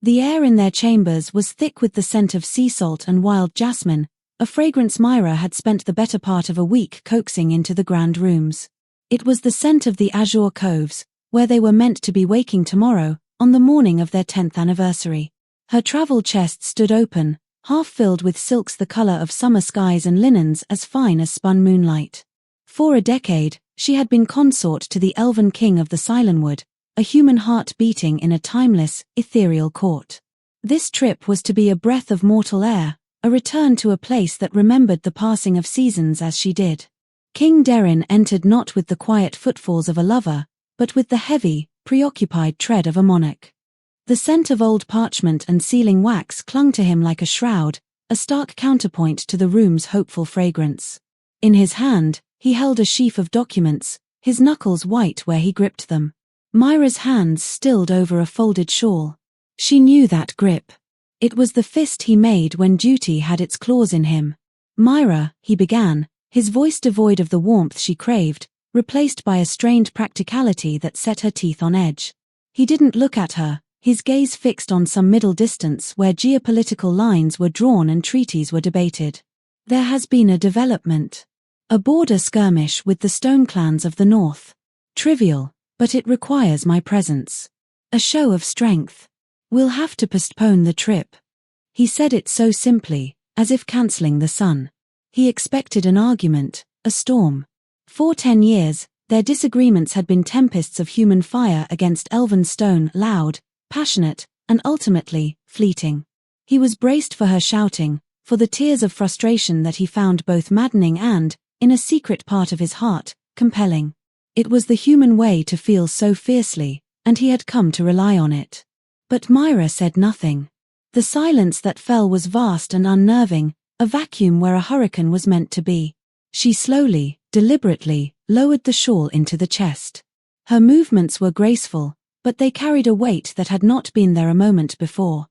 The air in their chambers was thick with the scent of sea salt and wild jasmine, a fragrance Myra had spent the better part of a week coaxing into the grand rooms. It was the scent of the azure coves, where they were meant to be waking tomorrow, on the morning of their 10th anniversary. Her travel chest stood open, half filled with silks the color of summer skies and linens as fine as spun moonlight. For a decade, she had been consort to the elven king of the Silenwood, a human heart beating in a timeless, ethereal court. This trip was to be a breath of mortal air, a return to a place that remembered the passing of seasons as she did. King Derin entered not with the quiet footfalls of a lover, but with the heavy, preoccupied tread of a monarch. The scent of old parchment and sealing wax clung to him like a shroud, a stark counterpoint to the room's hopeful fragrance. In his hand, he held a sheaf of documents, his knuckles white where he gripped them. Myra's hands stilled over a folded shawl. She knew that grip. It was the fist he made when duty had its claws in him. "Myra," he began, his voice devoid of the warmth she craved, replaced by a strained practicality that set her teeth on edge. He didn't look at her, his gaze fixed on some middle distance where geopolitical lines were drawn and treaties were debated. "There has been a development. A border skirmish with the stone clans of the north. Trivial, but it requires my presence. A show of strength. We'll have to postpone the trip." He said it so simply, as if cancelling the sun. He expected an argument, a storm. For 10 years, their disagreements had been tempests of human fire against elven stone, loud, passionate, and ultimately, fleeting. He was braced for her shouting, for the tears of frustration that he found both maddening and, in a secret part of his heart, compelling. It was the human way to feel so fiercely, and he had come to rely on it. But Myra said nothing. The silence that fell was vast and unnerving, a vacuum where a hurricane was meant to be. She slowly, deliberately, lowered the shawl into the chest. Her movements were graceful, but they carried a weight that had not been there a moment before.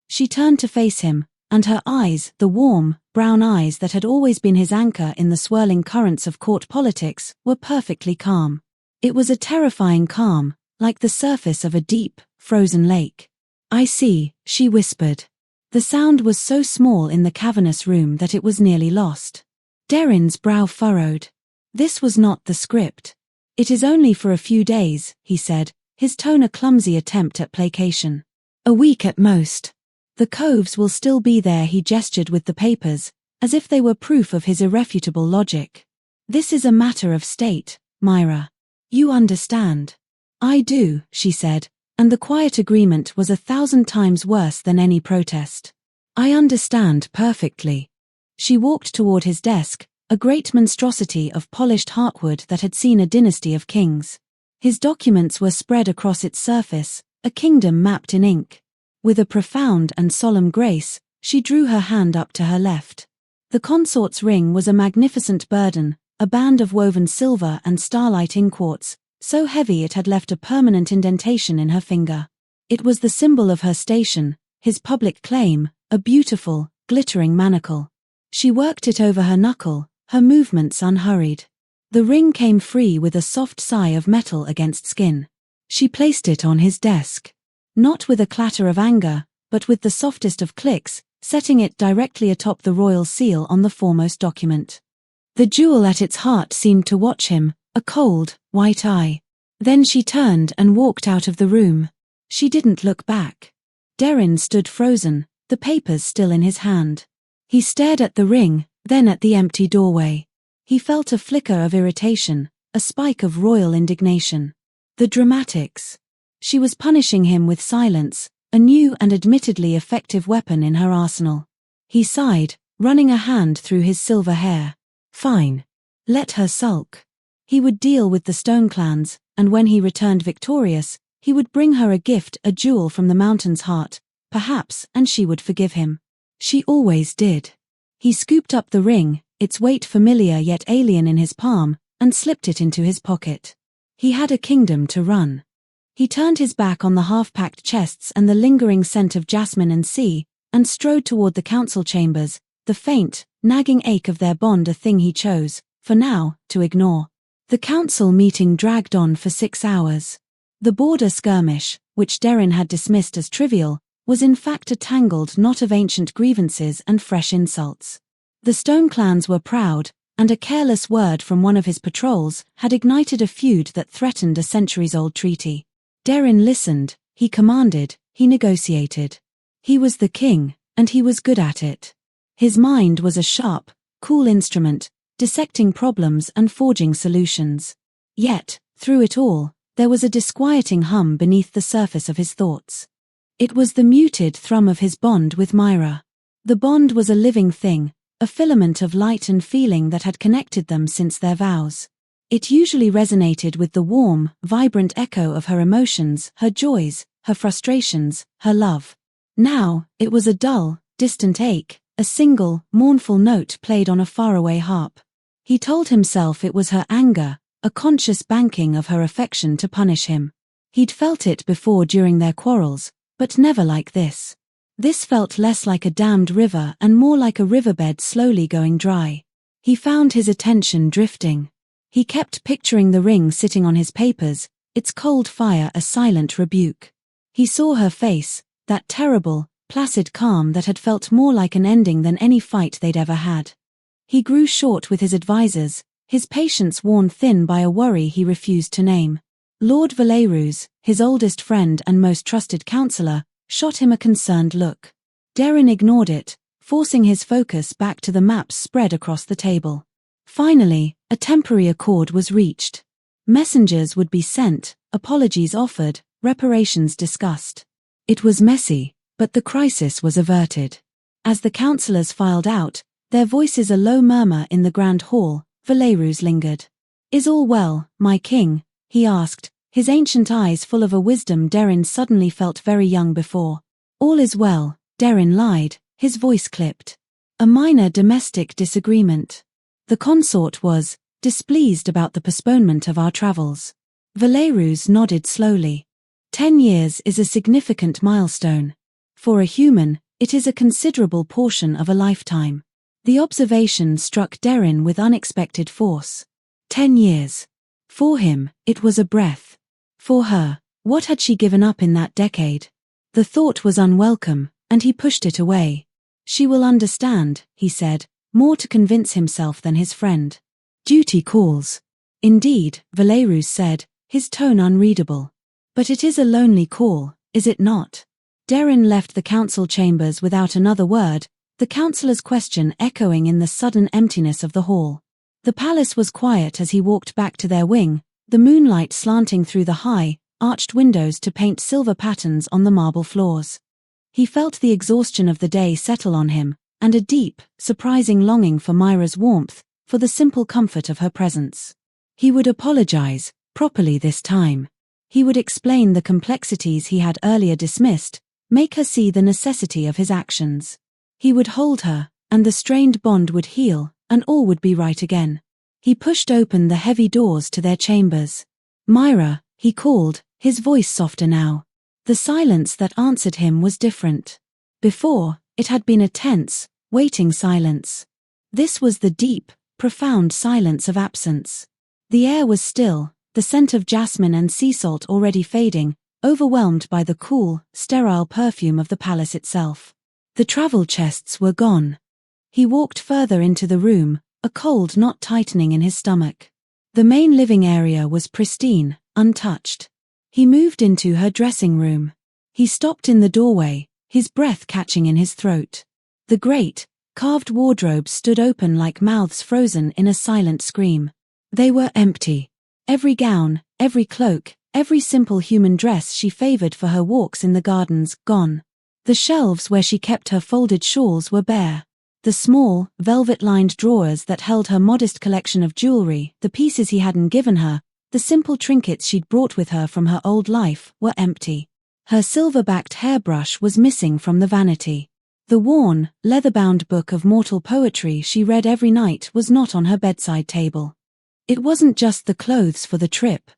She turned to face him, and her eyes, the warm, brown eyes that had always been his anchor in the swirling currents of court politics, were perfectly calm. It was a terrifying calm, like the surface of a deep, frozen lake. "I see," she whispered. The sound was so small in the cavernous room that it was nearly lost. Derin's brow furrowed. This was not the script. "It is only for a few days," he said, his tone a clumsy attempt at placation. "A week at most. The coves will still be there." He gestured with the papers, as if they were proof of his irrefutable logic. "This is a matter of state, Myra. You understand." "I do," she said, and the quiet agreement was 1,000 times worse than any protest. "I understand perfectly." She walked toward his desk, a great monstrosity of polished heartwood that had seen a dynasty of kings. His documents were spread across its surface, a kingdom mapped in ink. With a profound and solemn grace, she drew her hand up to her left. The consort's ring was a magnificent burden, a band of woven silver and starlight inquartz, so heavy it had left a permanent indentation in her finger. It was the symbol of her station, his public claim, a beautiful, glittering manacle. She worked it over her knuckle, her movements unhurried. The ring came free with a soft sigh of metal against skin. She placed it on his desk. Not with a clatter of anger, but with the softest of clicks, setting it directly atop the royal seal on the foremost document. The jewel at its heart seemed to watch him, a cold, white eye. Then she turned and walked out of the room. She didn't look back. Derin stood frozen, the papers still in his hand. He stared at the ring, then at the empty doorway. He felt a flicker of irritation, a spike of royal indignation. The dramatics. She was punishing him with silence, a new and admittedly effective weapon in her arsenal. He sighed, running a hand through his silver hair. Fine. Let her sulk. He would deal with the stone clans, and when he returned victorious, he would bring her a gift, a jewel from the mountain's heart, perhaps, and she would forgive him. She always did. He scooped up the ring, its weight familiar yet alien in his palm, and slipped it into his pocket. He had a kingdom to run. He turned his back on the half-packed chests and the lingering scent of jasmine and sea, and strode toward the council chambers, the faint, nagging ache of their bond a thing he chose, for now, to ignore. The council meeting dragged on for 6 hours. The border skirmish, which Derin had dismissed as trivial, was in fact a tangled knot of ancient grievances and fresh insults. The Stone clans were proud, and a careless word from one of his patrols had ignited a feud that threatened a centuries-old treaty. Derin listened, he commanded, he negotiated. He was the king, and he was good at it. His mind was a sharp, cool instrument, dissecting problems and forging solutions. Yet, through it all, there was a disquieting hum beneath the surface of his thoughts. It was the muted thrum of his bond with Myra. The bond was a living thing, a filament of light and feeling that had connected them since their vows. It usually resonated with the warm, vibrant echo of her emotions, her joys, her frustrations, her love. Now, it was a dull, distant ache, a single, mournful note played on a faraway harp. He told himself it was her anger, a conscious banking of her affection to punish him. He'd felt it before during their quarrels, but never like this. This felt less like a dammed river and more like a riverbed slowly going dry. He found his attention drifting. He kept picturing the ring sitting on his papers, its cold fire a silent rebuke. He saw her face, that terrible, placid calm that had felt more like an ending than any fight they'd ever had. He grew short with his advisers, his patience worn thin by a worry he refused to name. Lord Valerus, his oldest friend and most trusted counselor, shot him a concerned look. Derin ignored it, forcing his focus back to the maps spread across the table. Finally, a temporary accord was reached. Messengers would be sent, apologies offered, reparations discussed. It was messy, but the crisis was averted. As the councillors filed out, their voices a low murmur in the grand hall, Valerus lingered. "Is all well, my king?" he asked, his ancient eyes full of a wisdom Derin suddenly felt very young before. "All is well," Derin lied, his voice clipped. "A minor domestic disagreement. The consort was displeased about the postponement of our travels." Valerus nodded slowly. 10 years is a significant milestone. For a human, it is a considerable portion of a lifetime. The observation struck Derin with unexpected force. 10 years. For him, it was a breath. For her, what had she given up in that decade? The thought was unwelcome, and he pushed it away. "She will understand," he said, more to convince himself than his friend. "Duty calls." "Indeed," Valerus said, his tone unreadable. "But it is a lonely call, is it not?" Derin left the council chambers without another word, the councillor's question echoing in the sudden emptiness of the hall. The palace was quiet as he walked back to their wing, the moonlight slanting through the high, arched windows to paint silver patterns on the marble floors. He felt the exhaustion of the day settle on him, and a deep, surprising longing for Myra's warmth, for the simple comfort of her presence. He would apologize, properly this time. He would explain the complexities he had earlier dismissed, make her see the necessity of his actions. He would hold her, and the strained bond would heal, and all would be right again. He pushed open the heavy doors to their chambers. "Myra," he called, his voice softer now. The silence that answered him was different. Before, it had been a tense, waiting silence. This was the deep, profound silence of absence. The air was still, the scent of jasmine and sea salt already fading, overwhelmed by the cool, sterile perfume of the palace itself. The travel chests were gone. He walked further into the room, a cold knot tightening in his stomach. The main living area was pristine, untouched. He moved into her dressing room. He stopped in the doorway, his breath catching in his throat. The great, carved wardrobes stood open like mouths frozen in a silent scream. They were empty. Every gown, every cloak, every simple human dress she favored for her walks in the gardens, gone. The shelves where she kept her folded shawls were bare. The small, velvet-lined drawers that held her modest collection of jewelry, the pieces he hadn't given her, the simple trinkets she'd brought with her from her old life, were empty. Her silver-backed hairbrush was missing from the vanity. The worn, leather-bound book of mortal poetry she read every night was not on her bedside table. It wasn't just the clothes for the trip.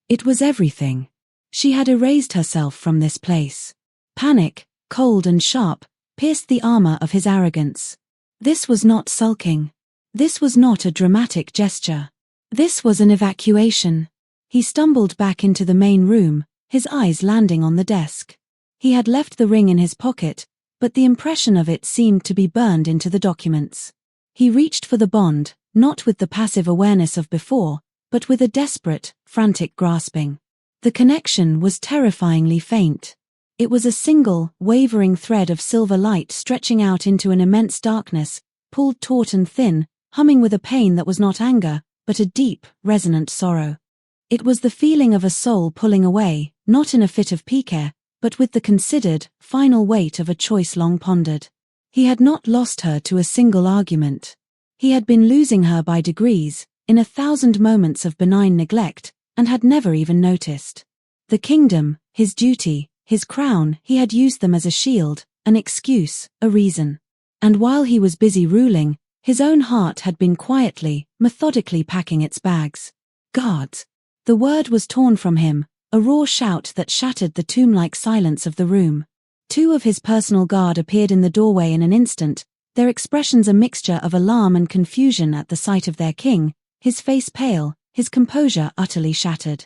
It was everything. She had erased herself from this place. Panic, cold and sharp, pierced the armor of his arrogance. This was not sulking. This was not a dramatic gesture. This was an evacuation. He stumbled back into the main room, his eyes landing on the desk. He had left the ring in his pocket, but the impression of it seemed to be burned into the documents. He reached for the bond, not with the passive awareness of before, but with a desperate, frantic grasping. The connection was terrifyingly faint. It was a single, wavering thread of silver light stretching out into an immense darkness, pulled taut and thin, humming with a pain that was not anger, but a deep, resonant sorrow. It was the feeling of a soul pulling away, not in a fit of pique, but with the considered, final weight of a choice long pondered. He had not lost her to a single argument. He had been losing her by degrees, in 1,000 moments of benign neglect, and had never even noticed. The kingdom, his duty, his crown, he had used them as a shield, an excuse, a reason. And while he was busy ruling, his own heart had been quietly, methodically packing its bags. Guards! The word was torn from him, a raw shout that shattered the tomb-like silence of the room. 2 of his personal guard appeared in the doorway in an instant, their expressions a mixture of alarm and confusion at the sight of their king, his face pale, his composure utterly shattered.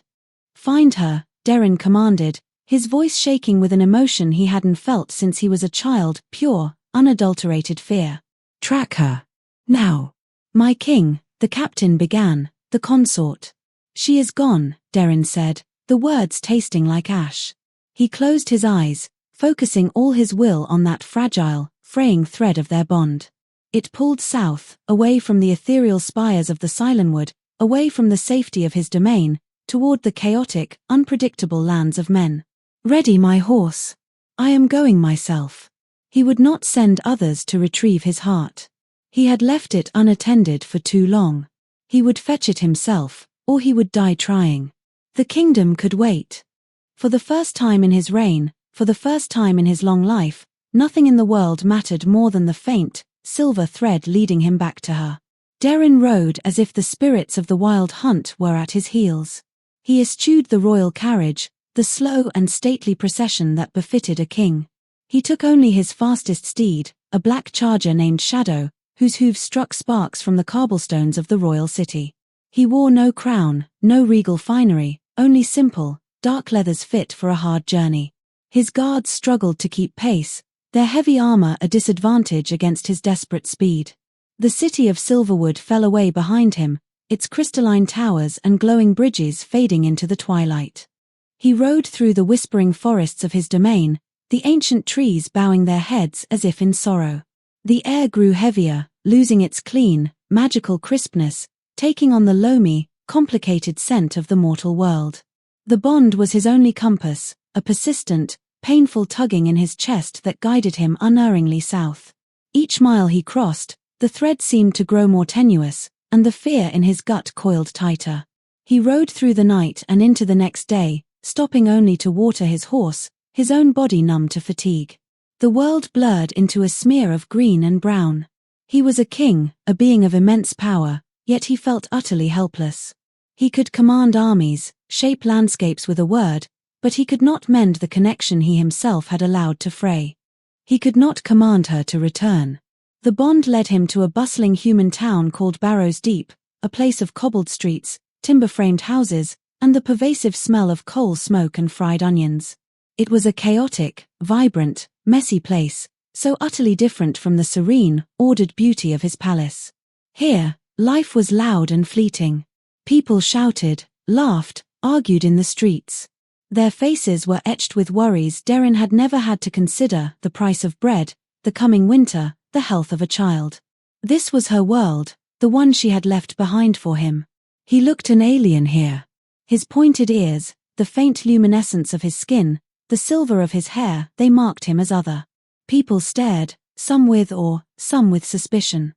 "Find her," Darren commanded, his voice shaking with an emotion he hadn't felt since he was a child, pure, unadulterated fear. "Track her. Now." "My king," the captain began, "the consort." "She is gone," Darren said, the words tasting like ash. He closed his eyes, focusing all his will on that fragile, fraying thread of their bond. It pulled south, away from the ethereal spires of the Silenwood, away from the safety of his domain, toward the chaotic, unpredictable lands of men. "Ready my horse. I am going myself." He would not send others to retrieve his heart. He had left it unattended for too long. He would fetch it himself, or he would die trying. The kingdom could wait. For the first time in his reign, for the first time in his long life, nothing in the world mattered more than the faint, silver thread leading him back to her. Darren rode as if the spirits of the wild hunt were at his heels. He eschewed the royal carriage, the slow and stately procession that befitted a king. He took only his fastest steed, a black charger named Shadow, whose hooves struck sparks from the cobblestones of the royal city. He wore no crown, no regal finery, only simple, dark leathers fit for a hard journey. His guards struggled to keep pace, their heavy armor a disadvantage against his desperate speed. The city of Silverwood fell away behind him, its crystalline towers and glowing bridges fading into the twilight. He rode through the whispering forests of his domain, the ancient trees bowing their heads as if in sorrow. The air grew heavier, losing its clean, magical crispness, taking on the loamy, complicated scent of the mortal world. The bond was his only compass, a persistent, painful tugging in his chest that guided him unerringly south. Each mile he crossed, the thread seemed to grow more tenuous, and the fear in his gut coiled tighter. He rode through the night and into the next day, stopping only to water his horse, his own body numb to fatigue. The world blurred into a smear of green and brown. He was a king, a being of immense power, yet he felt utterly helpless. He could command armies, shape landscapes with a word, but he could not mend the connection he himself had allowed to fray. He could not command her to return. The bond led him to a bustling human town called Barrows Deep, a place of cobbled streets, timber-framed houses, and the pervasive smell of coal smoke and fried onions. It was a chaotic, vibrant, messy place, so utterly different from the serene, ordered beauty of his palace. Here, life was loud and fleeting. People shouted, laughed, argued in the streets. Their faces were etched with worries Darren had never had to consider: the price of bread, the coming winter, the health of a child. This was her world, the one she had left behind for him. He looked an alien here. His pointed ears, the faint luminescence of his skin, the silver of his hair, they marked him as other. People stared, some with awe, some with suspicion.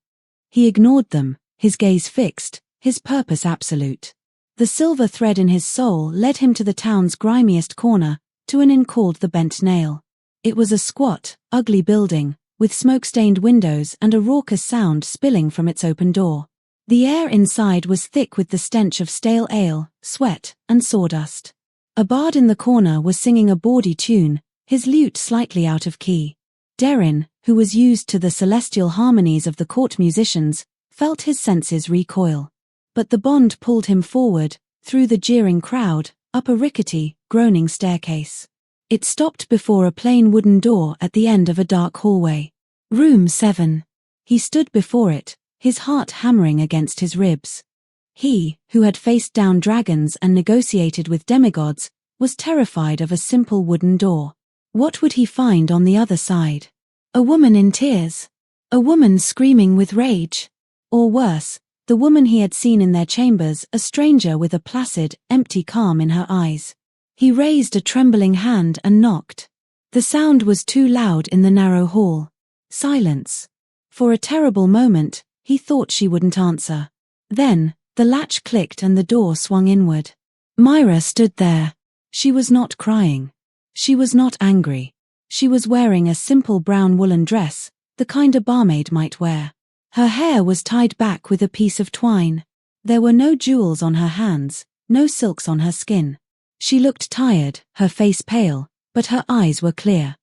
He ignored them, his gaze fixed, his purpose absolute. The silver thread in his soul led him to the town's grimiest corner, to an inn called the Bent Nail. It was a squat, ugly building, with smoke-stained windows and a raucous sound spilling from its open door. The air inside was thick with the stench of stale ale, sweat, and sawdust. A bard in the corner was singing a bawdy tune, his lute slightly out of key. Darren, who was used to the celestial harmonies of the court musicians, felt his senses recoil. But the bond pulled him forward, through the jeering crowd, up a rickety, groaning staircase. It stopped before a plain wooden door at the end of a dark hallway. Room 7. He stood before it, his heart hammering against his ribs. He, who had faced down dragons and negotiated with demigods, was terrified of a simple wooden door. What would he find on the other side? A woman in tears? A woman screaming with rage? Or worse, the woman he had seen in their chambers, a stranger with a placid, empty calm in her eyes? He raised a trembling hand and knocked. The sound was too loud in the narrow hall. Silence. For a terrible moment, he thought she wouldn't answer. Then, the latch clicked and the door swung inward. Myra stood there. She was not crying. She was not angry. She was wearing a simple brown woolen dress, the kind a barmaid might wear. Her hair was tied back with a piece of twine. There were no jewels on her hands, no silks on her skin. She looked tired, her face pale, but her eyes were clear.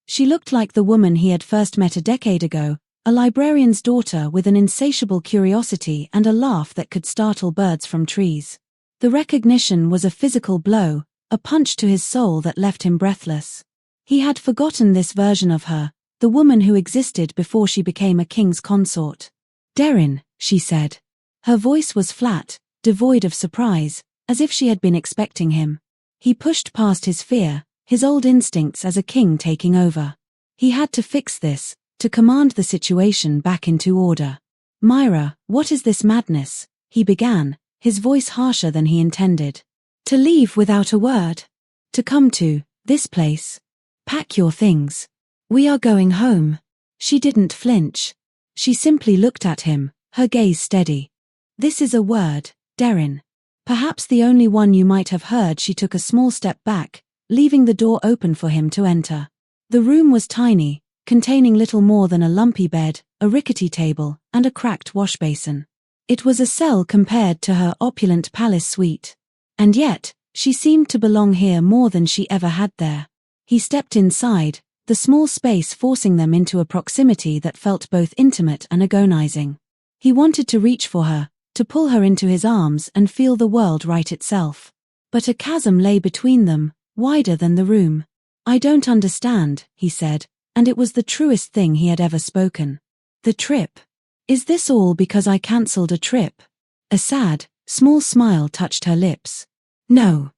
She looked like the woman he had first met a decade ago, a librarian's daughter with an insatiable curiosity and a laugh that could startle birds from trees. The recognition was a physical blow, a punch to his soul that left him breathless. He had forgotten this version of her, the woman who existed before she became a king's consort. "Derin," she said. Her voice was flat, devoid of surprise, as if she had been expecting him. He pushed past his fear, his old instincts as a king taking over. He had to fix this, to command the situation back into order. "Myra, what is this madness?" he began, his voice harsher than he intended. "To leave without a word. To come to this place. Pack your things. We are going home." She didn't flinch. She simply looked at him, her gaze steady. "This is a word, Derin. Perhaps the only one you might have heard." She took a small step back, leaving the door open for him to enter. The room was tiny, containing little more than a lumpy bed, a rickety table, and a cracked washbasin. It was a cell compared to her opulent palace suite. And yet, she seemed to belong here more than she ever had there. He stepped inside, the small space forcing them into a proximity that felt both intimate and agonizing. He wanted to reach for her, to pull her into his arms and feel the world right itself. But a chasm lay between them, wider than the room. "I don't understand," he said, and it was the truest thing he had ever spoken. "The trip. Is this all because I cancelled a trip?" A sad, small smile touched her lips. "No.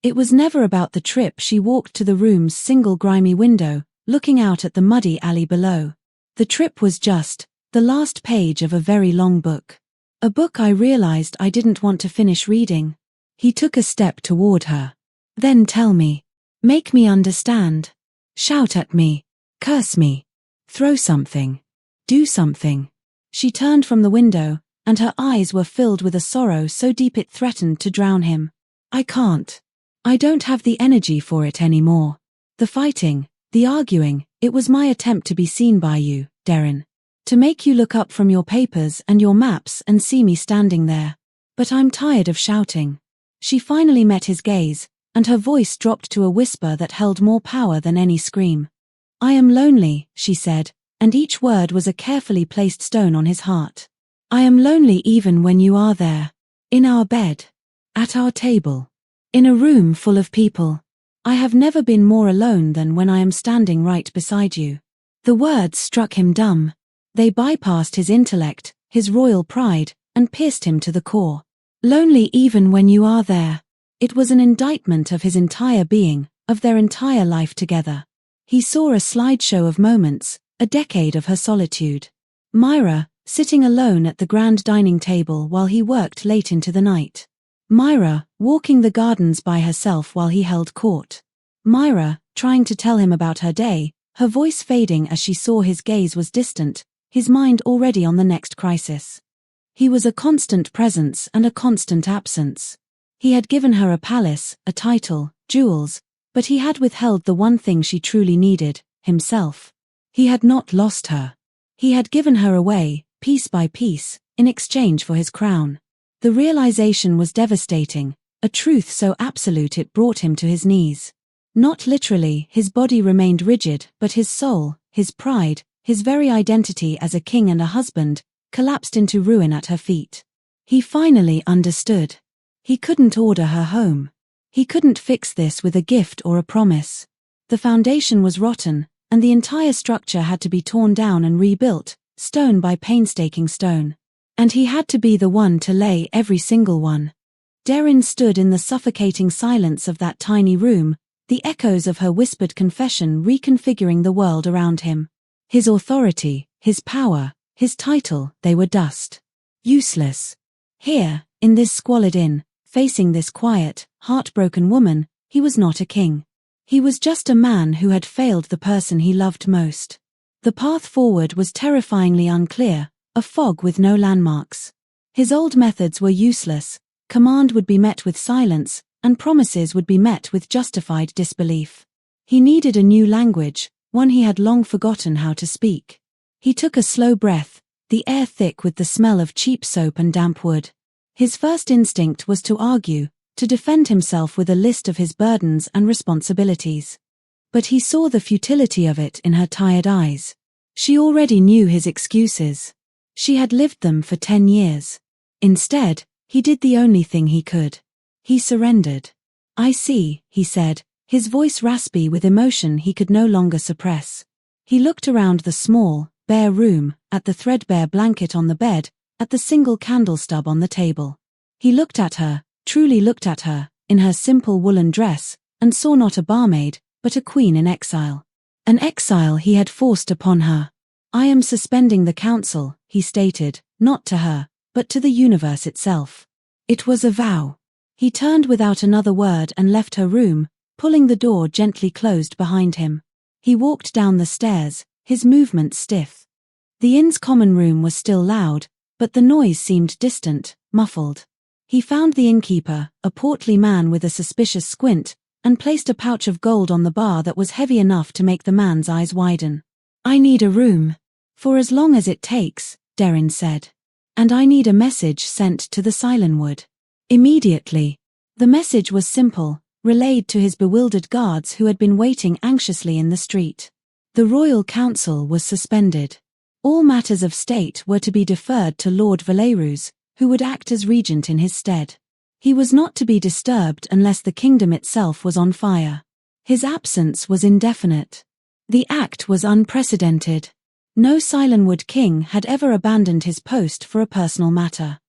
It was never about the trip." She walked to the room's single grimy window, looking out at the muddy alley below. "The trip was just the last page of a very long book. A book I realized I didn't want to finish reading." He took a step toward her. "Then tell me. Make me understand. Shout at me. Curse me. Throw something. Do something." She turned from the window, and her eyes were filled with a sorrow so deep it threatened to drown him. "I can't. I don't have the energy for it anymore. The fighting, the arguing, it was my attempt to be seen by you, Derin. To make you look up from your papers and your maps and see me standing there. But I'm tired of shouting." She finally met his gaze, and her voice dropped to a whisper that held more power than any scream. "I am lonely," she said, and each word was a carefully placed stone on his heart. "I am lonely even when you are there. In our bed. At our table. In a room full of people. I have never been more alone than when I am standing right beside you." The words struck him dumb. They bypassed his intellect, his royal pride, and pierced him to the core. "Lonely even when you are there." It was an indictment of his entire being, of their entire life together. He saw a slideshow of moments, a decade of her solitude. Myra, sitting alone at the grand dining table while he worked late into the night. Myra, walking the gardens by herself while he held court. Myra, trying to tell him about her day, her voice fading as she saw his gaze was distant, his mind already on the next crisis. He was a constant presence and a constant absence. He had given her a palace, a title, jewels, but he had withheld the one thing she truly needed, himself. He had not lost her. He had given her away, piece by piece, in exchange for his crown. The realization was devastating, a truth so absolute it brought him to his knees. Not literally, his body remained rigid, but his soul, his pride, his very identity as a king and a husband, collapsed into ruin at her feet. He finally understood. He couldn't order her home. He couldn't fix this with a gift or a promise. The foundation was rotten, and the entire structure had to be torn down and rebuilt, stone by painstaking stone. And he had to be the one to lay every single one. Darren stood in the suffocating silence of that tiny room, the echoes of her whispered confession reconfiguring the world around him. His authority, his power, his title, they were dust. Useless. Here, in this squalid inn, facing this quiet, heartbroken woman, he was not a king. He was just a man who had failed the person he loved most. The path forward was terrifyingly unclear, a fog with no landmarks. His old methods were useless, command would be met with silence, and promises would be met with justified disbelief. He needed a new language, one he had long forgotten how to speak. He took a slow breath, the air thick with the smell of cheap soap and damp wood. His first instinct was to argue, to defend himself with a list of his burdens and responsibilities. But he saw the futility of it in her tired eyes. She already knew his excuses. She had lived them for 10 years. Instead, he did the only thing he could. He surrendered. "I see," he said, his voice raspy with emotion he could no longer suppress. He looked around the small, bare room, at the threadbare blanket on the bed, at the single candle stub on the table. He looked at her, truly looked at her, in her simple woolen dress, and saw not a barmaid, but a queen in exile. An exile he had forced upon her. "I am suspending the council," he stated, not to her, but to the universe itself. It was a vow. He turned without another word and left her room, pulling the door gently closed behind him. He walked down the stairs, his movements stiff. The inn's common room was still loud, but the noise seemed distant, muffled. He found the innkeeper, a portly man with a suspicious squint, and placed a pouch of gold on the bar that was heavy enough to make the man's eyes widen. "I need a room. For as long as it takes," Darren said. "And I need a message sent to the Silenwood. Immediately." The message was simple, relayed to his bewildered guards who had been waiting anxiously in the street. The royal council was suspended. All matters of state were to be deferred to Lord Valerus, who would act as regent in his stead. He was not to be disturbed unless the kingdom itself was on fire. His absence was indefinite. The act was unprecedented. No Silenwood king had ever abandoned his post for a personal matter.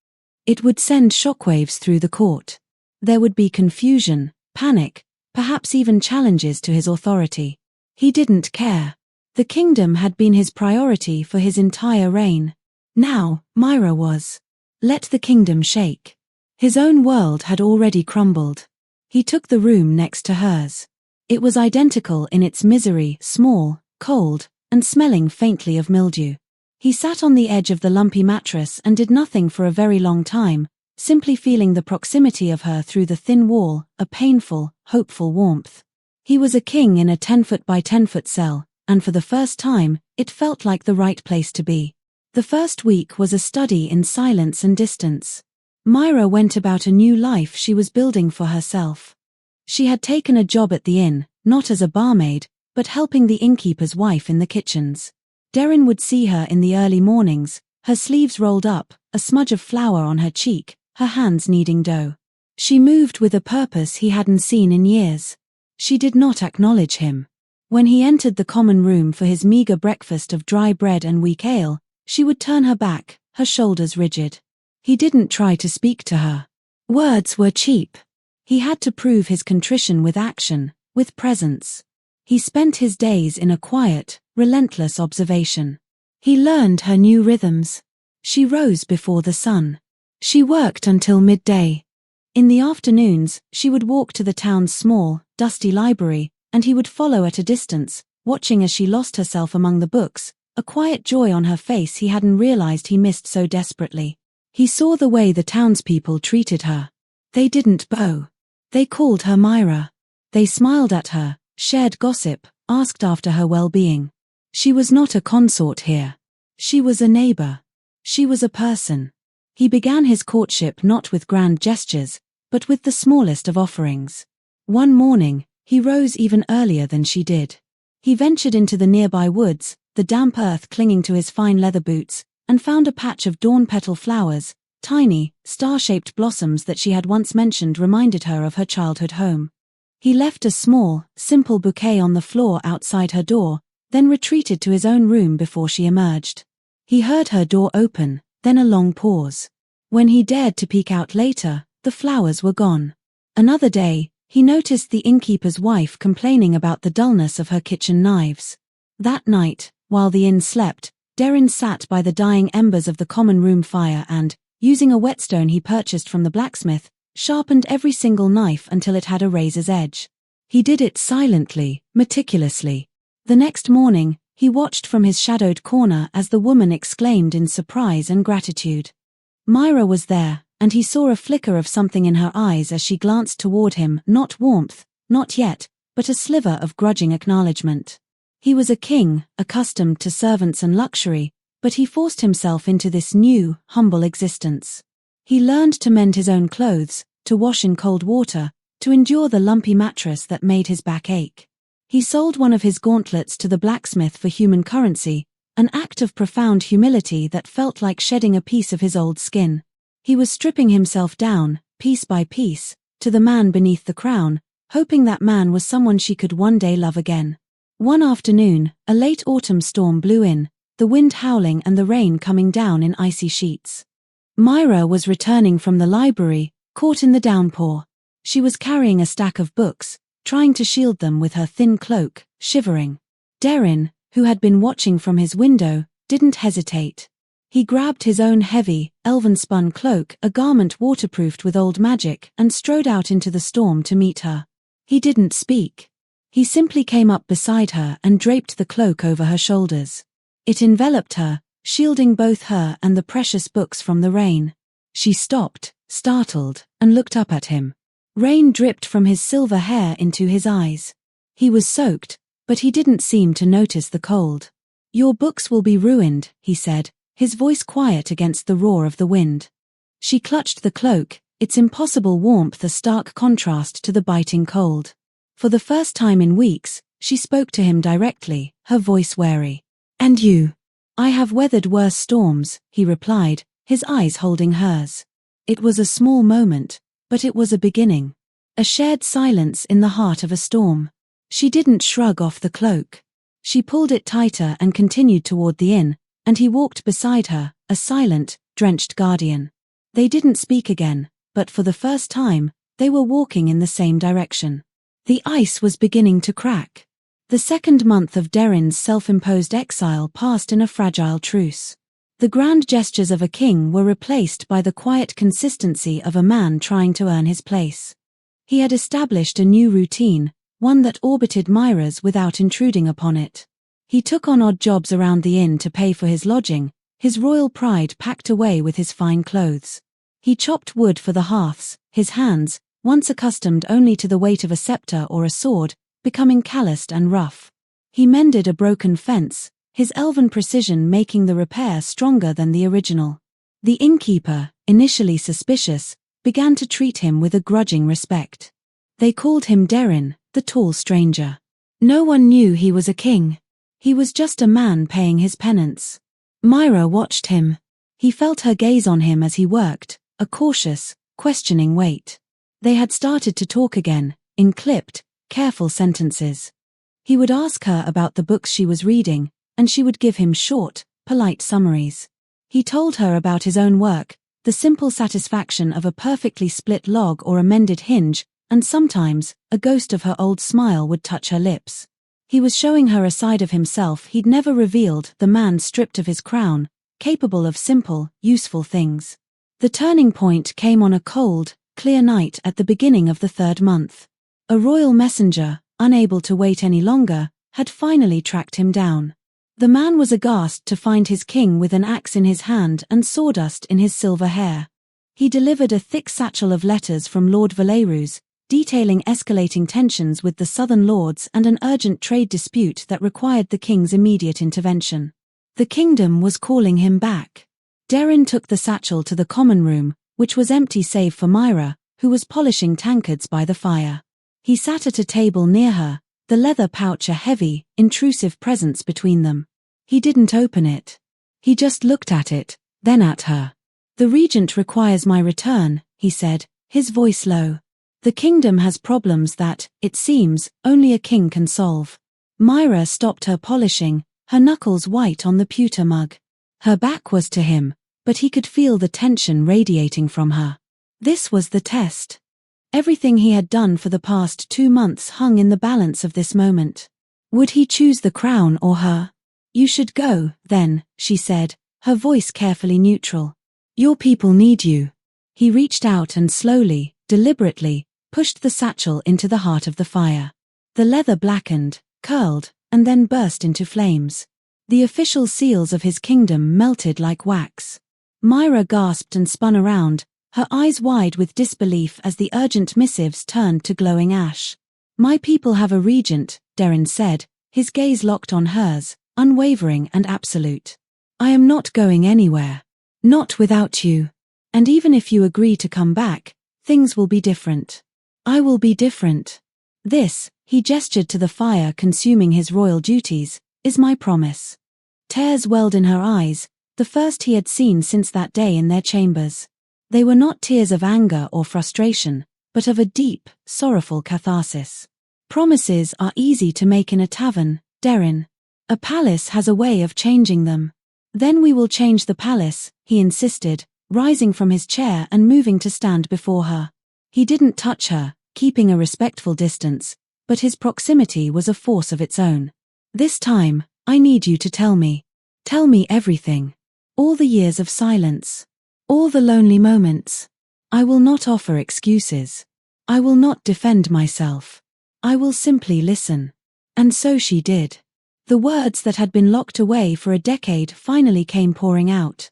It would send shockwaves through the court. There would be confusion, panic, perhaps even challenges to his authority. He didn't care. The kingdom had been his priority for his entire reign. Now, Myra was. Let the kingdom shake. His own world had already crumbled. He took the room next to hers. It was identical in its misery, small, cold, and smelling faintly of mildew. He sat on the edge of the lumpy mattress and did nothing for a very long time, simply feeling the proximity of her through the thin wall, a painful, hopeful warmth. He was a king in a 10-foot by 10-foot cell, and for the first time, it felt like the right place to be. The first week was a study in silence and distance. Myra went about a new life she was building for herself. She had taken a job at the inn, not as a barmaid, but helping the innkeeper's wife in the kitchens. Darren would see her in the early mornings, her sleeves rolled up, a smudge of flour on her cheek, her hands kneading dough. She moved with a purpose he hadn't seen in years. She did not acknowledge him. When he entered the common room for his meager breakfast of dry bread and weak ale, she would turn her back, her shoulders rigid. He didn't try to speak to her. Words were cheap. He had to prove his contrition with action, with presence. He spent his days in a quiet, relentless observation. He learned her new rhythms. She rose before the sun. She worked until midday. In the afternoons, she would walk to the town's small, dusty library, and he would follow at a distance, watching as she lost herself among the books, a quiet joy on her face he hadn't realized he missed so desperately. He saw the way the townspeople treated her. They didn't bow. They called her Myra. They smiled at her, shared gossip, asked after her well-being. She was not a consort here. She was a neighbor. She was a person. He began his courtship not with grand gestures, but with the smallest of offerings. One morning, he rose even earlier than she did. He ventured into the nearby woods, the damp earth clinging to his fine leather boots, and found a patch of dawn-petal flowers, tiny, star-shaped blossoms that she had once mentioned reminded her of her childhood home. He left a small, simple bouquet on the floor outside her door, then retreated to his own room before she emerged. He heard her door open, then a long pause. When he dared to peek out later, the flowers were gone. Another day, he noticed the innkeeper's wife complaining about the dullness of her kitchen knives. That night, while the inn slept, Derin sat by the dying embers of the common room fire and, using a whetstone he purchased from the blacksmith, sharpened every single knife until it had a razor's edge. He did it silently, meticulously. The next morning, he watched from his shadowed corner as the woman exclaimed in surprise and gratitude. Myra was there, and he saw a flicker of something in her eyes as she glanced toward him, not warmth, not yet, but a sliver of grudging acknowledgement. He was a king, accustomed to servants and luxury, but he forced himself into this new, humble existence. He learned to mend his own clothes, to wash in cold water, to endure the lumpy mattress that made his back ache. He sold one of his gauntlets to the blacksmith for human currency, an act of profound humility that felt like shedding a piece of his old skin. He was stripping himself down, piece by piece, to the man beneath the crown, hoping that man was someone she could one day love again. One afternoon, a late autumn storm blew in, the wind howling and the rain coming down in icy sheets. Myra was returning from the library, caught in the downpour. She was carrying a stack of books, trying to shield them with her thin cloak, shivering. Derin, who had been watching from his window, didn't hesitate. He grabbed his own heavy, elven-spun cloak, a garment waterproofed with old magic, and strode out into the storm to meet her. He didn't speak. He simply came up beside her and draped the cloak over her shoulders. It enveloped her, shielding both her and the precious books from the rain. She stopped, startled, and looked up at him. Rain dripped from his silver hair into his eyes. He was soaked, but he didn't seem to notice the cold. "Your books will be ruined," he said, his voice quiet against the roar of the wind. She clutched the cloak, its impossible warmth a stark contrast to the biting cold. For the first time in weeks, she spoke to him directly, her voice wary. "And you?" "I have weathered worse storms," he replied, his eyes holding hers. It was a small moment, but it was a beginning. A shared silence in the heart of a storm. She didn't shrug off the cloak. She pulled it tighter and continued toward the inn, and he walked beside her, a silent, drenched guardian. They didn't speak again, but for the first time, they were walking in the same direction. The ice was beginning to crack. The second month of Derin's self-imposed exile passed in a fragile truce. The grand gestures of a king were replaced by the quiet consistency of a man trying to earn his place. He had established a new routine, one that orbited Myra's without intruding upon it. He took on odd jobs around the inn to pay for his lodging, his royal pride packed away with his fine clothes. He chopped wood for the hearths, his hands, once accustomed only to the weight of a scepter or a sword, becoming calloused and rough. He mended a broken fence, his elven precision making the repair stronger than the original. The innkeeper, initially suspicious, began to treat him with a grudging respect. They called him Derin, the tall stranger. No one knew he was a king. He was just a man paying his penance. Myra watched him. He felt her gaze on him as he worked, a cautious, questioning wait. They had started to talk again, in clipped, careful sentences. He would ask her about the books she was reading, and she would give him short, polite summaries. He told her about his own work, the simple satisfaction of a perfectly split log or a mended hinge, and sometimes, a ghost of her old smile would touch her lips. He was showing her a side of himself he'd never revealed, the man stripped of his crown, capable of simple, useful things. The turning point came on a cold, clear night at the beginning of the third month. A royal messenger, unable to wait any longer, had finally tracked him down. The man was aghast to find his king with an axe in his hand and sawdust in his silver hair. He delivered a thick satchel of letters from Lord Valerus, detailing escalating tensions with the southern lords and an urgent trade dispute that required the king's immediate intervention. The kingdom was calling him back. Derin took the satchel to the common room, which was empty save for Myra, who was polishing tankards by the fire. He sat at a table near her, the leather pouch a heavy, intrusive presence between them. He didn't open it. He just looked at it, then at her. "The regent requires my return," he said, his voice low. The kingdom has problems that, it seems, only a king can solve. Myra stopped her polishing, her knuckles white on the pewter mug. Her back was to him, but he could feel the tension radiating from her. This was the test. Everything he had done for the past 2 months hung in the balance of this moment. Would he choose the crown or her? You should go, then, she said, her voice carefully neutral. Your people need you. He reached out and slowly, deliberately, pushed the satchel into the heart of the fire. The leather blackened, curled, and then burst into flames. The official seals of his kingdom melted like wax. Myra gasped and spun around, her eyes wide with disbelief as the urgent missives turned to glowing ash. My people have a regent, Darren said, his gaze locked on hers, unwavering and absolute. I am not going anywhere. Not without you. And even if you agree to come back, things will be different. I will be different. This, he gestured to the fire consuming his royal duties, is my promise. Tears welled in her eyes, the first he had seen since that day in their chambers. They were not tears of anger or frustration, but of a deep, sorrowful catharsis. Promises are easy to make in a tavern, Darren. A palace has a way of changing them. Then we will change the palace, he insisted, rising from his chair and moving to stand before her. He didn't touch her, keeping a respectful distance, but his proximity was a force of its own. This time, I need you to tell me. Tell me everything. All the years of silence. All the lonely moments. I will not offer excuses. I will not defend myself. I will simply listen. And so she did. The words that had been locked away for a decade finally came pouring out.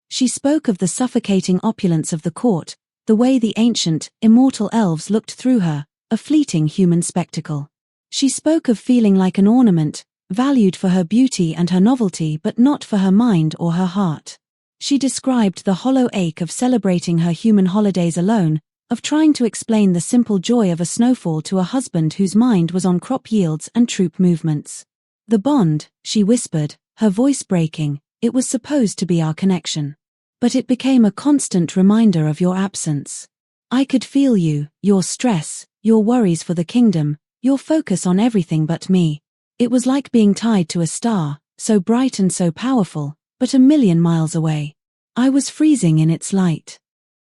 She spoke of the suffocating opulence of the court, the way the ancient, immortal elves looked through her, a fleeting human spectacle. She spoke of feeling like an ornament, valued for her beauty and her novelty but not for her mind or her heart. She described the hollow ache of celebrating her human holidays alone, of trying to explain the simple joy of a snowfall to a husband whose mind was on crop yields and troop movements. The bond, she whispered, her voice breaking, it was supposed to be our connection. But it became a constant reminder of your absence. I could feel you, your stress, your worries for the kingdom, your focus on everything but me. It was like being tied to a star, so bright and so powerful, but a million miles away. I was freezing in its light.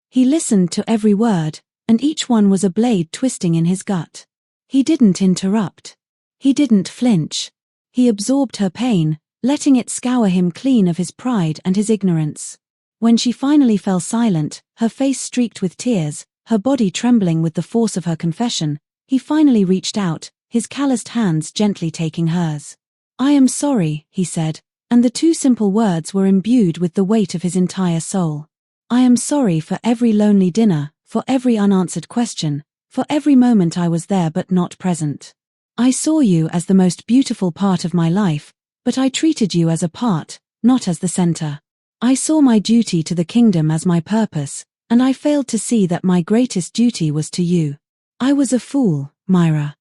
He listened to every word, and each one was a blade twisting in his gut. He didn't interrupt. He didn't flinch. He absorbed her pain, letting it scour him clean of his pride and his ignorance. When she finally fell silent, her face streaked with tears, her body trembling with the force of her confession, he finally reached out, his calloused hands gently taking hers. I am sorry, he said, and the two simple words were imbued with the weight of his entire soul. I am sorry for every lonely dinner, for every unanswered question, for every moment I was there but not present. I saw you as the most beautiful part of my life, but I treated you as a part, not as the center. I saw my duty to the kingdom as my purpose, and I failed to see that my greatest duty was to you. I was a fool, Myra.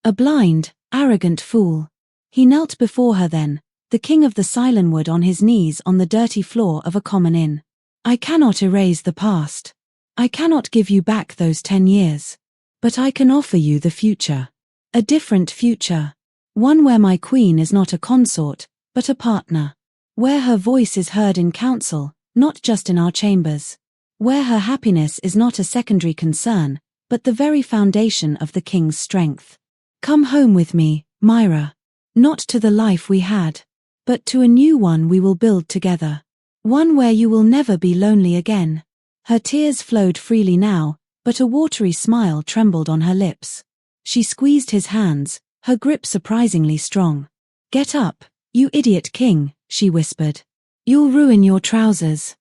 A blind, arrogant fool. He knelt before her then, the king of the Silenwood on his knees on the dirty floor of a common inn. I cannot erase the past. I cannot give you back those 10 years. But I can offer you the future. A different future. One where my queen is not a consort, but a partner. Where her voice is heard in council, not just in our chambers. Where her happiness is not a secondary concern, but the very foundation of the king's strength. Come home with me, Myra. Not to the life we had, but to a new one we will build together. One where you will never be lonely again. Her tears flowed freely now, but a watery smile trembled on her lips. She squeezed his hands, her grip surprisingly strong. Get up, you idiot king, she whispered. You'll ruin your trousers.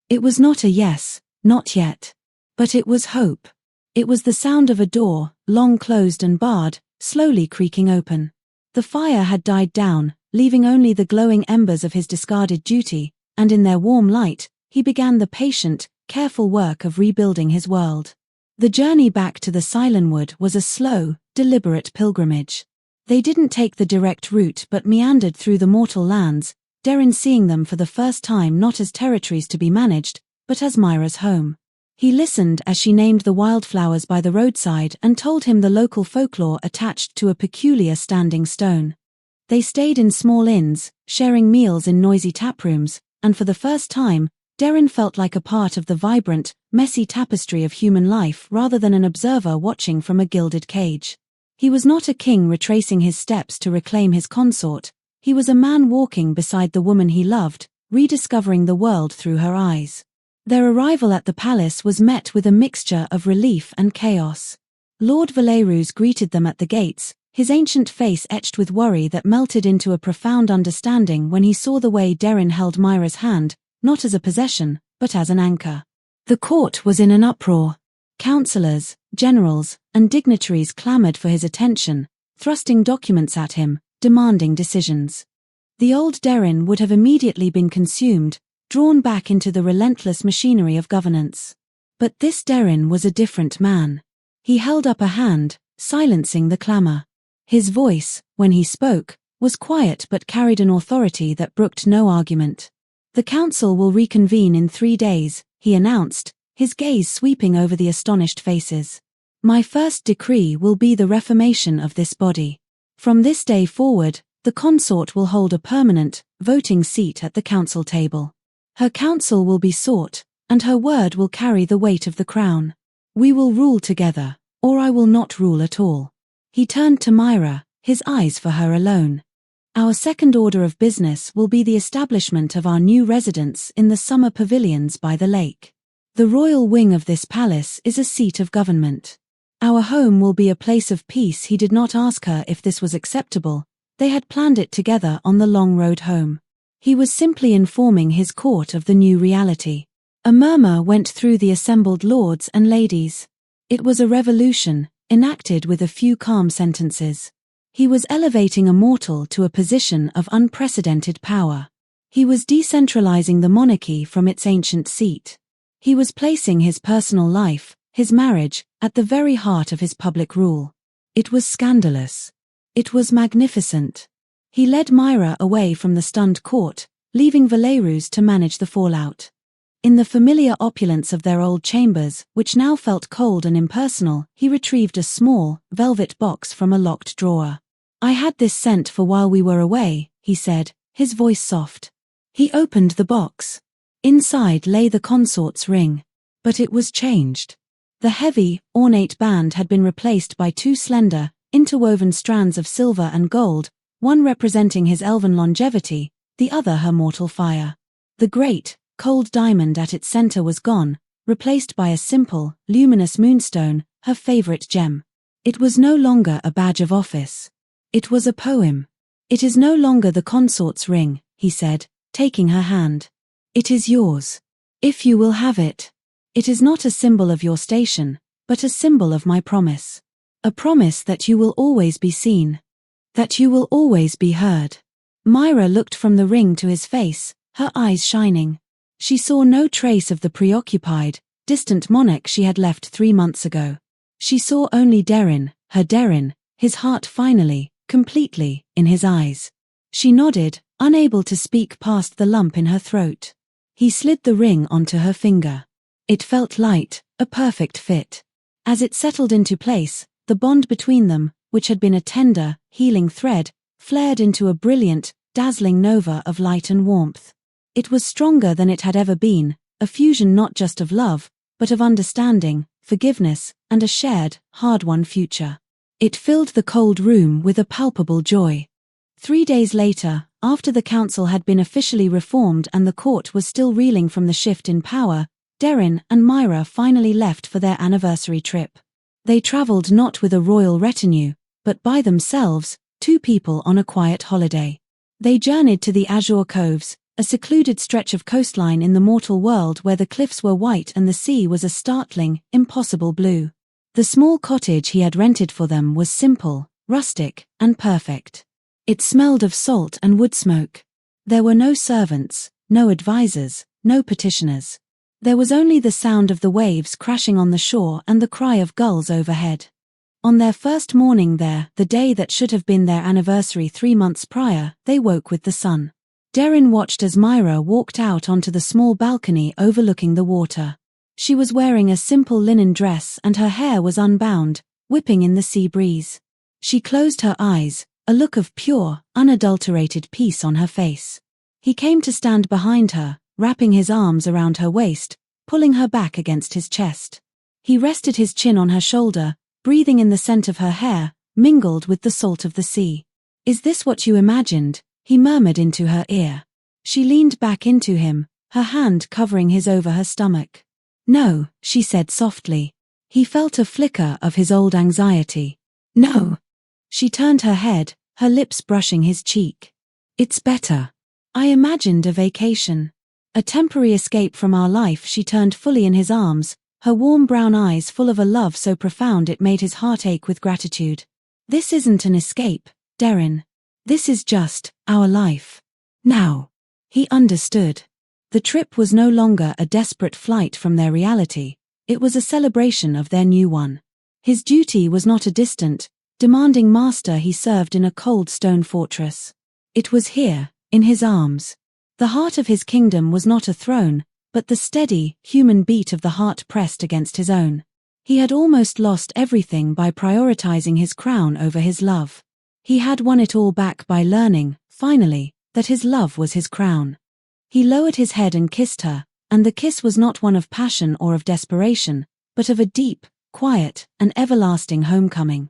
It was not a yes, not yet. But it was hope. It was the sound of a door, long closed and barred, slowly creaking open. The fire had died down, leaving only the glowing embers of his discarded duty, and in their warm light, he began the patient, careful work of rebuilding his world. The journey back to the Silenwood was a slow, deliberate pilgrimage. They didn't take the direct route but meandered through the mortal lands, Darren seeing them for the first time not as territories to be managed, but as Myra's home. He listened as she named the wildflowers by the roadside and told him the local folklore attached to a peculiar standing stone. They stayed in small inns, sharing meals in noisy taprooms, and for the first time, Darren felt like a part of the vibrant, messy tapestry of human life rather than an observer watching from a gilded cage. He was not a king retracing his steps to reclaim his consort. He was a man walking beside the woman he loved, rediscovering the world through her eyes. Their arrival at the palace was met with a mixture of relief and chaos. Lord Valerus greeted them at the gates, his ancient face etched with worry that melted into a profound understanding when he saw the way Darren held Myra's hand, not as a possession, but as an anchor. The court was in an uproar. Councillors, generals, and dignitaries clamored for his attention, thrusting documents at him, demanding decisions. The old Darren would have immediately been consumed, drawn back into the relentless machinery of governance. But this Darren was a different man. He held up a hand, silencing the clamor. His voice, when he spoke, was quiet but carried an authority that brooked no argument. "The council will reconvene in 3 days," he announced, his gaze sweeping over the astonished faces. "My first decree will be the reformation of this body. From this day forward, the consort will hold a permanent, voting seat at the council table. Her counsel will be sought, and her word will carry the weight of the crown. We will rule together, or I will not rule at all." He turned to Myra, his eyes for her alone. "Our second order of business will be the establishment of our new residence in the summer pavilions by the lake. The royal wing of this palace is a seat of government. Our home will be a place of peace." He did not ask her if this was acceptable. They had planned it together on the long road home. He was simply informing his court of the new reality. A murmur went through the assembled lords and ladies. It was a revolution, enacted with a few calm sentences. He was elevating a mortal to a position of unprecedented power. He was decentralizing the monarchy from its ancient seat. He was placing his personal life, his marriage, at the very heart of his public rule. It was scandalous. It was magnificent. He led Myra away from the stunned court, leaving Valerus to manage the fallout. In the familiar opulence of their old chambers, which now felt cold and impersonal, he retrieved a small, velvet box from a locked drawer. "I had this sent for while we were away," he said, his voice soft. He opened the box. Inside lay the consort's ring. But it was changed. The heavy, ornate band had been replaced by 2 slender, interwoven strands of silver and gold, one representing his elven longevity, the other her mortal fire. The great, cold diamond at its center was gone, replaced by a simple, luminous moonstone, her favorite gem. It was no longer a badge of office. It was a poem. "It is no longer the consort's ring," he said, taking her hand. "It is yours. If you will have it. It is not a symbol of your station, but a symbol of my promise. A promise that you will always be seen. That you will always be heard." Myra looked from the ring to his face, her eyes shining. She saw no trace of the preoccupied, distant monarch she had left 3 months ago. She saw only Darren, her Darren, his heart finally, completely, in his eyes. She nodded, unable to speak past the lump in her throat. He slid the ring onto her finger. It felt light, a perfect fit. As it settled into place, the bond between them, which had been a tender, healing thread, flared into a brilliant, dazzling nova of light and warmth. It was stronger than it had ever been, a fusion not just of love, but of understanding, forgiveness, and a shared, hard-won future. It filled the cold room with a palpable joy. 3 days later, after the council had been officially reformed and the court was still reeling from the shift in power, Darren and Myra finally left for their anniversary trip. They traveled not with a royal retinue, but by themselves, 2 people on a quiet holiday. They journeyed to the Azure Coves, a secluded stretch of coastline in the mortal world where the cliffs were white and the sea was a startling, impossible blue. The small cottage he had rented for them was simple, rustic, and perfect. It smelled of salt and wood smoke. There were no servants, no advisors, no petitioners. There was only the sound of the waves crashing on the shore and the cry of gulls overhead. On their first morning there, the day that should have been their anniversary 3 months prior, they woke with the sun. Darren watched as Myra walked out onto the small balcony overlooking the water. She was wearing a simple linen dress and her hair was unbound, whipping in the sea breeze. She closed her eyes, a look of pure, unadulterated peace on her face. He came to stand behind her, wrapping his arms around her waist, pulling her back against his chest. He rested his chin on her shoulder, breathing in the scent of her hair, mingled with the salt of the sea. "Is this what you imagined?" he murmured into her ear. She leaned back into him, her hand covering his over her stomach. "No," she said softly. He felt a flicker of his old anxiety. "No." She turned her head, her lips brushing his cheek. "It's better. I imagined a vacation. A temporary escape from our life." She turned fully in his arms, her warm brown eyes full of a love so profound it made his heart ache with gratitude. "This isn't an escape, Darren. This is just our life. Now." He understood. The trip was no longer a desperate flight from their reality, it was a celebration of their new one. His duty was not a distant, demanding master he served in a cold stone fortress. It was here, in his arms. The heart of his kingdom was not a throne, but the steady, human beat of the heart pressed against his own. He had almost lost everything by prioritizing his crown over his love. He had won it all back by learning, finally, that his love was his crown. He lowered his head and kissed her, and the kiss was not one of passion or of desperation, but of a deep, quiet, and everlasting homecoming.